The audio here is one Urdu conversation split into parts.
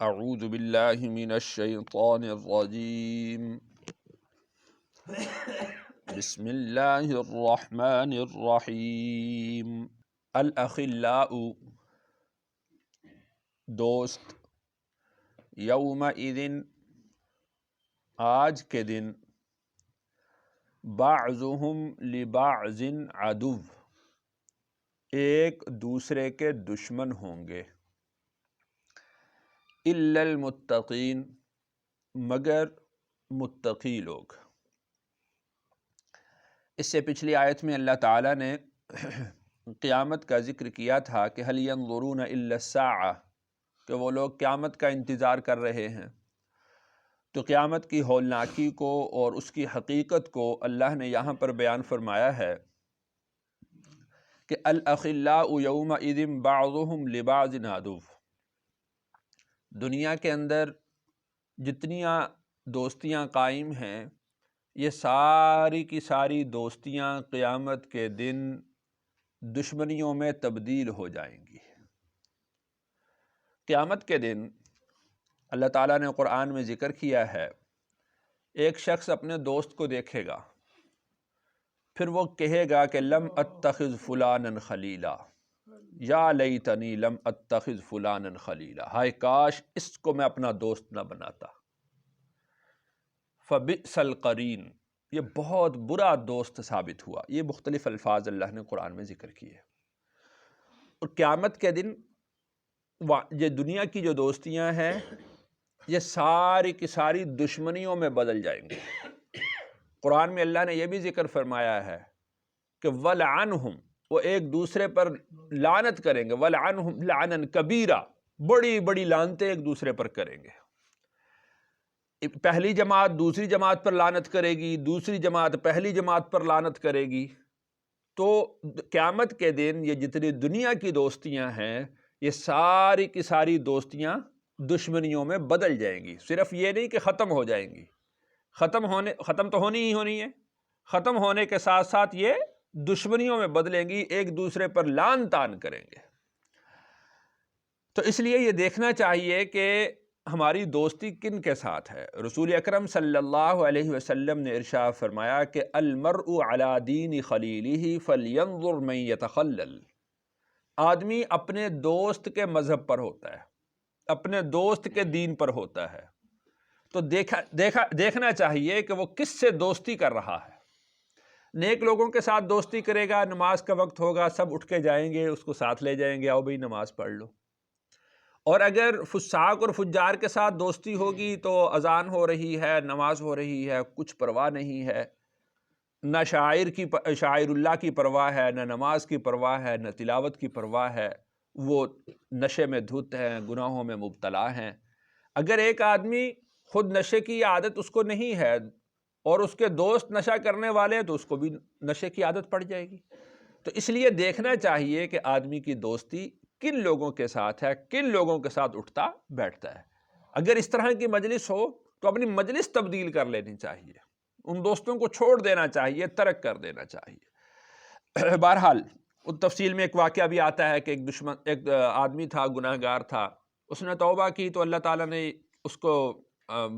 اعوذ باللہ من الشیطان الرجیم بسم اللہ الرحمن الرحیم الاخلاء دوست یومئذ آج کے دن بعضهم لبعض عدو ایک دوسرے کے دشمن ہوں گے الا المتقین مگر متقی لوگ۔ اس سے پچھلی آیت میں اللہ تعالیٰ نے قیامت کا ذکر کیا تھا کہ هل ينظرون الا الساعة، کہ وہ لوگ قیامت کا انتظار کر رہے ہیں۔ تو قیامت کی ہولناکی کو اور اس کی حقیقت کو اللہ نے یہاں پر بیان فرمایا ہے کہ الاخلاء یومئذ بعضهم لبعض عدو، دنیا کے اندر جتنیاں دوستیاں قائم ہیں یہ ساری کی ساری دوستیاں قیامت کے دن دشمنیوں میں تبدیل ہو جائیں گی۔ قیامت کے دن اللہ تعالیٰ نے قرآن میں ذکر کیا ہے، ایک شخص اپنے دوست کو دیکھے گا، پھر وہ کہے گا کہ لم اتخذ فلانا خلیلا، یا لیتنی لم اتخذ فلانا خلیلا، ہائے کاش اس کو میں اپنا دوست نہ بناتا۔ فبئس القرین، یہ بہت برا دوست ثابت ہوا۔ یہ مختلف الفاظ اللہ نے قرآن میں ذکر کیے۔ اور قیامت کے دن یہ دنیا کی جو دوستیاں ہیں یہ ساری کی ساری دشمنیوں میں بدل جائیں گی۔ قرآن میں اللہ نے یہ بھی ذکر فرمایا ہے کہ وَلْعَنْهُمْ، وہ ایک دوسرے پر لعنت کریں گے، وَلْعَنْهُمْ لَعْنًا كَبِيرًا، بڑی بڑی لعنتیں ایک دوسرے پر کریں گے۔ پہلی جماعت دوسری جماعت پر لعنت کرے گی، دوسری جماعت پہلی جماعت پر لعنت کرے گی۔ تو قیامت کے دن یہ جتنی دنیا کی دوستیاں ہیں یہ ساری کی ساری دوستیاں دشمنیوں میں بدل جائیں گی۔ صرف یہ نہیں کہ ختم ہو جائیں گی، ختم تو ہونی ہی ہونی ہے، ختم ہونے کے ساتھ ساتھ یہ دشمنیوں میں بدلیں گی، ایک دوسرے پر لعن طعن کریں گے۔ تو اس لیے یہ دیکھنا چاہیے کہ ہماری دوستی کن کے ساتھ ہے۔ رسول اکرم صلی اللہ علیہ وسلم نے ارشاد فرمایا کہ المرء علی دین خلیلہ فلینظر من یتخلل، آدمی اپنے دوست کے مذہب پر ہوتا ہے، اپنے دوست کے دین پر ہوتا ہے۔ تو دیکھنا چاہیے کہ وہ کس سے دوستی کر رہا ہے۔ نیک لوگوں کے ساتھ دوستی کرے گا، نماز کا وقت ہوگا سب اٹھ کے جائیں گے، اس کو ساتھ لے جائیں گے، آؤ بھئی نماز پڑھ لو۔ اور اگر فساق اور فجار کے ساتھ دوستی ہوگی تو اذان ہو رہی ہے، نماز ہو رہی ہے، کچھ پرواہ نہیں ہے، نہ شاعر اللہ کی پرواہ ہے، نہ نماز کی پرواہ ہے، نہ تلاوت کی پرواہ ہے، وہ نشے میں دھت ہیں، گناہوں میں مبتلا ہیں۔ اگر ایک آدمی خود نشے کی عادت اس کو نہیں ہے اور اس کے دوست نشہ کرنے والے ہیں تو اس کو بھی نشے کی عادت پڑ جائے گی۔ تو اس لیے دیکھنا چاہیے کہ آدمی کی دوستی کن لوگوں کے ساتھ ہے، کن لوگوں کے ساتھ اٹھتا بیٹھتا ہے۔ اگر اس طرح کی مجلس ہو تو اپنی مجلس تبدیل کر لینی چاہیے، ان دوستوں کو چھوڑ دینا چاہیے، ترک کر دینا چاہیے۔ بہرحال تفصیل میں ایک واقعہ بھی آتا ہے کہ ایک آدمی تھا، گناہ گار تھا، اس نے توبہ کی تو اللہ تعالیٰ نے اس کو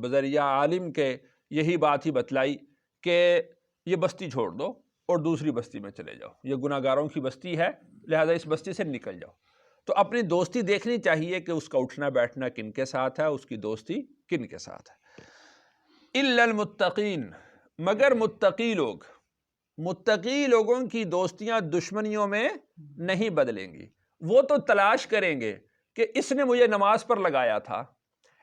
بذریعہ عالم کے یہی بات ہی بتلائی کہ یہ بستی چھوڑ دو اور دوسری بستی میں چلے جاؤ، یہ گناہ گاروں کی بستی ہے لہذا اس بستی سے نکل جاؤ۔ تو اپنی دوستی دیکھنی چاہیے کہ اس کا اٹھنا بیٹھنا کن کے ساتھ ہے، اس کی دوستی کن کے ساتھ ہے۔ الا المتقین، مگر متقی لوگ، متقی لوگوں کی دوستیاں دشمنیوں میں نہیں بدلیں گی۔ وہ تو تلاش کریں گے کہ اس نے مجھے نماز پر لگایا تھا،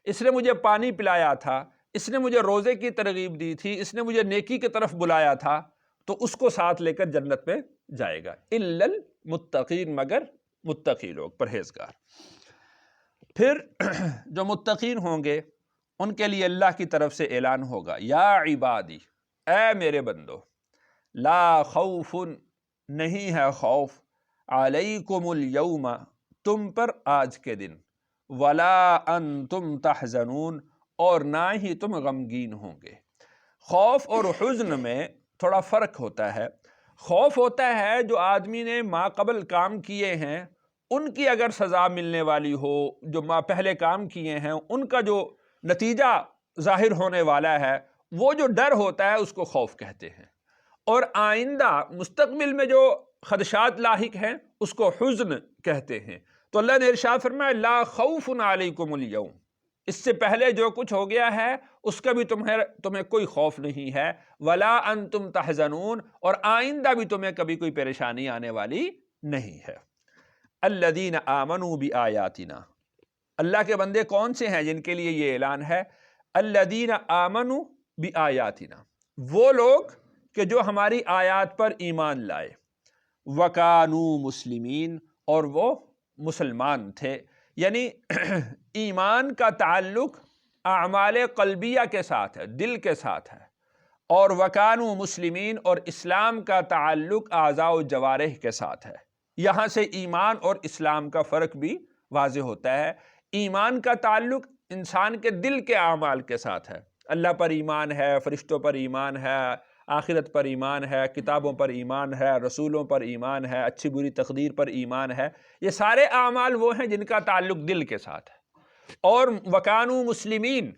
اس نے مجھے پانی پلایا تھا، اس نے مجھے روزے کی ترغیب دی تھی، اس نے مجھے نیکی کی طرف بلایا تھا، تو اس کو ساتھ لے کر جنت میں جائے گا۔ الا المتقین، مگر متقی لوگ، پرہیزگار۔ پھر جو متقین ہوں گے ان کے لیے اللہ کی طرف سے اعلان ہوگا، یا عبادی، اے میرے بندو، لا خوف، نہیں ہے خوف، علیکم اليوم، تم پر آج کے دن، ولا انتم تحزنون، اور نہ ہی تم غمگین ہوں گے۔ خوف اور حزن میں تھوڑا فرق ہوتا ہے۔ خوف ہوتا ہے جو آدمی نے ماقبل کام کیے ہیں ان کی اگر سزا ملنے والی ہو، جو پہلے کام کیے ہیں ان کا جو نتیجہ ظاہر ہونے والا ہے، وہ جو ڈر ہوتا ہے اس کو خوف کہتے ہیں، اور آئندہ مستقبل میں جو خدشات لاحق ہیں اس کو حزن کہتے ہیں۔ تو اللہ نے ارشاد فرمایا لا خوف علیکم اليوم، اس سے پہلے جو کچھ ہو گیا ہے اس کا بھی تمہیں کوئی خوف نہیں ہے، ولا انتم تحزنون، اور آئندہ بھی تمہیں کبھی کوئی پریشانی آنے والی نہیں ہے۔ الذین آمنوا بآیاتنا، اللہ کے بندے کون سے ہیں جن کے لیے یہ اعلان ہے؟ الذین آمنوا بآیاتنا، وہ لوگ کہ جو ہماری آیات پر ایمان لائے، وکانوا مسلمین، اور وہ مسلمان تھے، یعنی ایمان کا تعلق اعمال قلبیہ کے ساتھ ہے، دل کے ساتھ ہے، اور وکانوا مسلمین، اور اسلام کا تعلق اعضاء و جوارح کے ساتھ ہے۔ یہاں سے ایمان اور اسلام کا فرق بھی واضح ہوتا ہے۔ ایمان کا تعلق انسان کے دل کے اعمال کے ساتھ ہے، اللہ پر ایمان ہے، فرشتوں پر ایمان ہے، آخرت پر ایمان ہے، کتابوں پر ایمان ہے، رسولوں پر ایمان ہے، اچھی بری تقدیر پر ایمان ہے، یہ سارے اعمال وہ ہیں جن کا تعلق دل کے ساتھ ہے۔ اور وکانوا مسلمین،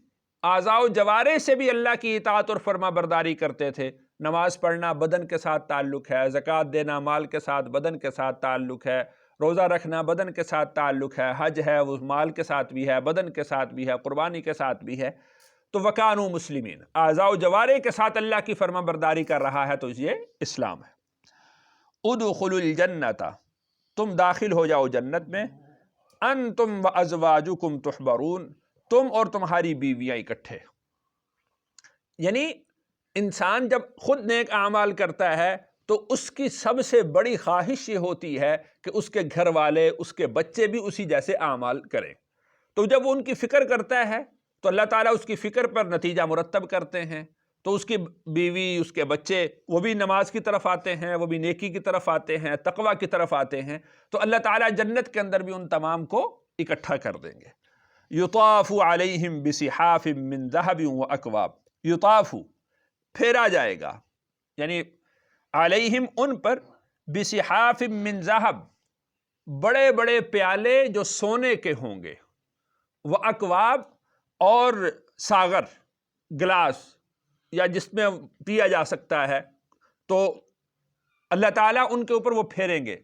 اعضاء و جوارح سے بھی اللہ کی اطاعت اور فرما برداری کرتے تھے۔ نماز پڑھنا بدن کے ساتھ تعلق ہے، زکوٰۃ دینا مال کے ساتھ بدن کے ساتھ تعلق ہے، روزہ رکھنا بدن کے ساتھ تعلق ہے، حج ہے وہ مال کے ساتھ بھی ہے، بدن کے ساتھ بھی ہے، قربانی کے ساتھ بھی ہے۔ تو وکانوا مسلمین، اعضاء و جوارح کے ساتھ اللہ کی فرما برداری کر رہا ہے، تو یہ اسلام ہے۔ ادخلوا الجنۃ، تم داخل ہو جاؤ جنت میں، انتم وازواجکم تحبرون، تم اور تمہاری بیویاں اکٹھے۔ یعنی انسان جب خود نیک اعمال کرتا ہے تو اس کی سب سے بڑی خواہش یہ ہوتی ہے کہ اس کے گھر والے، اس کے بچے بھی اسی جیسے اعمال کریں۔ تو جب وہ ان کی فکر کرتا ہے تو اللہ تعالیٰ اس کی فکر پر نتیجہ مرتب کرتے ہیں، تو اس کی بیوی، اس کے بچے، وہ بھی نماز کی طرف آتے ہیں، وہ بھی نیکی کی طرف آتے ہیں، تقوی کی طرف آتے ہیں، تو اللہ تعالیٰ جنت کے اندر بھی ان تمام کو اکٹھا کر دیں گے۔ یطاف علیہم بصحاف من ذہب واکواب، یطاف پھیرا جائے گا، یعنی علیہم ان پر، بصحاف من ذہب بڑے بڑے پیالے جو سونے کے ہوں گے، واکواب اور ساغر، گلاس یا جس میں پیا جا سکتا ہے، تو اللہ تعالیٰ ان کے اوپر وہ پھیریں گے۔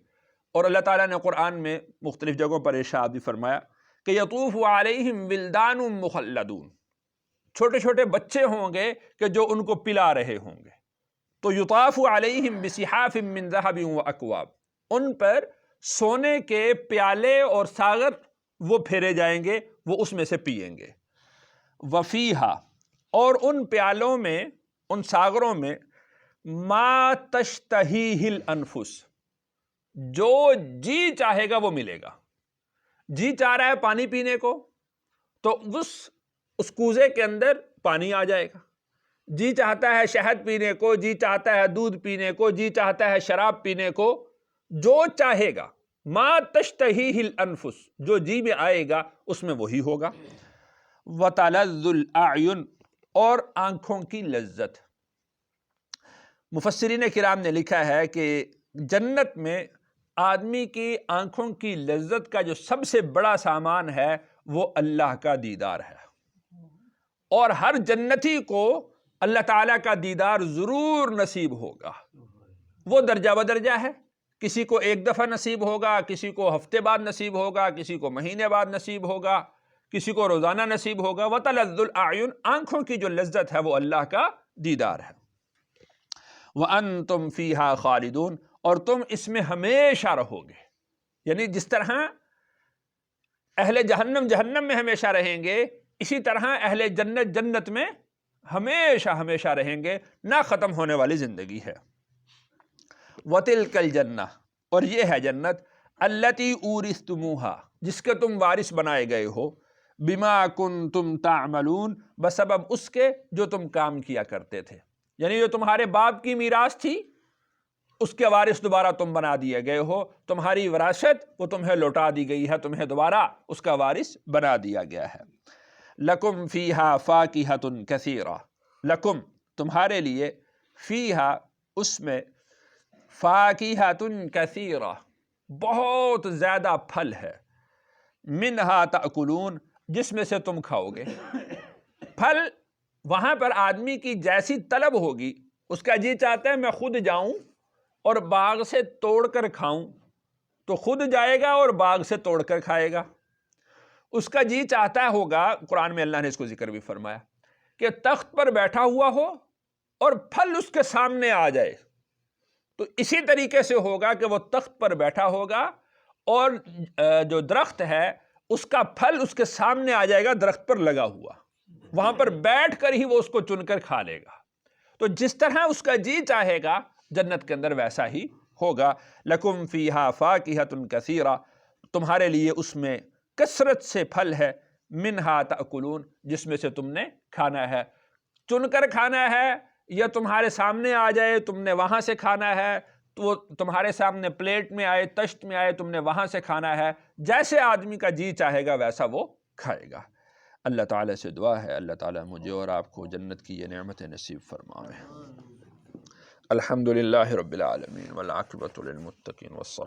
اور اللہ تعالیٰ نے قرآن میں مختلف جگہوں پر ارشاد بھی فرمایا کہ یطوف علیہم ولدان مخلدون، چھوٹے چھوٹے بچے ہوں گے کہ جو ان کو پلا رہے ہوں گے۔ تو یطاف علیہم بصحاف من ذہب واکواب، ان پر سونے کے پیالے اور ساغر وہ پھیرے جائیں گے، وہ اس میں سے پئیں گے۔ وفیہا، اور ان پیالوں میں، ان ساغروں میں، ما تشتہیہ الانفس، جو جی چاہے گا وہ ملے گا۔ جی چاہ رہا ہے پانی پینے کو تو اس کوزے کے اندر پانی آ جائے گا۔ جی چاہتا ہے شہد پینے کو، جی چاہتا ہے دودھ پینے کو، جی چاہتا ہے شراب پینے کو، جو چاہے گا، ما تشتہیہ الانفس، جو جی میں آئے گا اس میں وہی ہوگا۔ وتلذ الاعین، اور آنکھوں کی لذت۔ مفسرین کرام نے لکھا ہے کہ جنت میں آدمی کی آنکھوں کی لذت کا جو سب سے بڑا سامان ہے وہ اللہ کا دیدار ہے، اور ہر جنتی کو اللہ تعالیٰ کا دیدار ضرور نصیب ہوگا۔ وہ درجہ بدرجہ ہے، کسی کو ایک دفعہ نصیب ہوگا، کسی کو ہفتے بعد نصیب ہوگا، کسی کو مہینے بعد نصیب ہوگا، کسی کو روزانہ نصیب ہوگا۔ وتلذ الاعین، آنکھوں کی جو لذت ہے وہ اللہ کا دیدار ہے۔ وانتم فیہا خالدون، اور تم اس میں ہمیشہ رہو گے۔ یعنی جس طرح اہل جہنم جہنم میں ہمیشہ رہیں گے، اسی طرح اہل جنت جنت میں ہمیشہ ہمیشہ رہیں گے، نہ ختم ہونے والی زندگی ہے۔ وَتِلْكَ الْجَنَّةُ، اور یہ ہے جنت، الَّتِي أُورِثْتُمُوهَا، جس کے تم وارث بنائے گئے ہو، بِمَا كُنْتُمْ تَعْمَلُونَ، بسبب اس کے جو تم کام کیا کرتے تھے۔ یعنی جو تمہارے باپ کی میراث تھی اس کے وارث دوبارہ تم بنا دیے گئے ہو، تمہاری وراثت وہ تمہیں لوٹا دی گئی ہے، تمہیں دوبارہ اس کا وارث بنا دیا گیا ہے۔ لَكُمْ فِيهَا فَاكِهَةٌ كَثِيرَةٌ، لَكُمْ تمہارے لیے، فیہا اس میں، فَاكِهَةٌ كَثِيرَةٌ بہت زیادہ پھل ہے، منہا تأکلون، جس میں سے تم کھاؤ گے۔ پھل وہاں پر آدمی کی جیسی طلب ہوگی، اس کا جی چاہتا ہے میں خود جاؤں اور باغ سے توڑ کر کھاؤں، تو خود جائے گا اور باغ سے توڑ کر کھائے گا۔ اس کا جی چاہتا ہوگا، قرآن میں اللہ نے اس کو ذکر بھی فرمایا، کہ تخت پر بیٹھا ہوا ہو اور پھل اس کے سامنے آ جائے، تو اسی طریقے سے ہوگا کہ وہ تخت پر بیٹھا ہوگا اور جو درخت ہے اس کا پھل اس کے سامنے آ جائے گا، درخت پر لگا ہوا، وہاں پر بیٹھ کر ہی وہ اس کو چن کر کھا لے گا۔ تو جس طرح اس کا جی چاہے گا جنت کے اندر ویسا ہی ہوگا۔ لَكُمْ فِيهَا فَاكِهَةٌ كَثِيرَةٌ، تمہارے لیے اس میں کثرت سے پھل ہے، منہا تأکلون، جس میں سے تم نے کھانا ہے، چن کر کھانا ہے یا تمہارے سامنے آ جائے تم نے وہاں سے کھانا ہے، تو وہ تمہارے سامنے پلیٹ میں آئے، تشت میں آئے، تم نے وہاں سے کھانا ہے، جیسے آدمی کا جی چاہے گا ویسا وہ کھائے گا۔ اللہ تعالیٰ سے دعا ہے اللہ تعالیٰ مجھے اور آپ کو جنت کی یہ نعمتیں نصیب فرمائے۔ الحمدللہ رب العالمین والعاقبۃ للمتقین والصلاة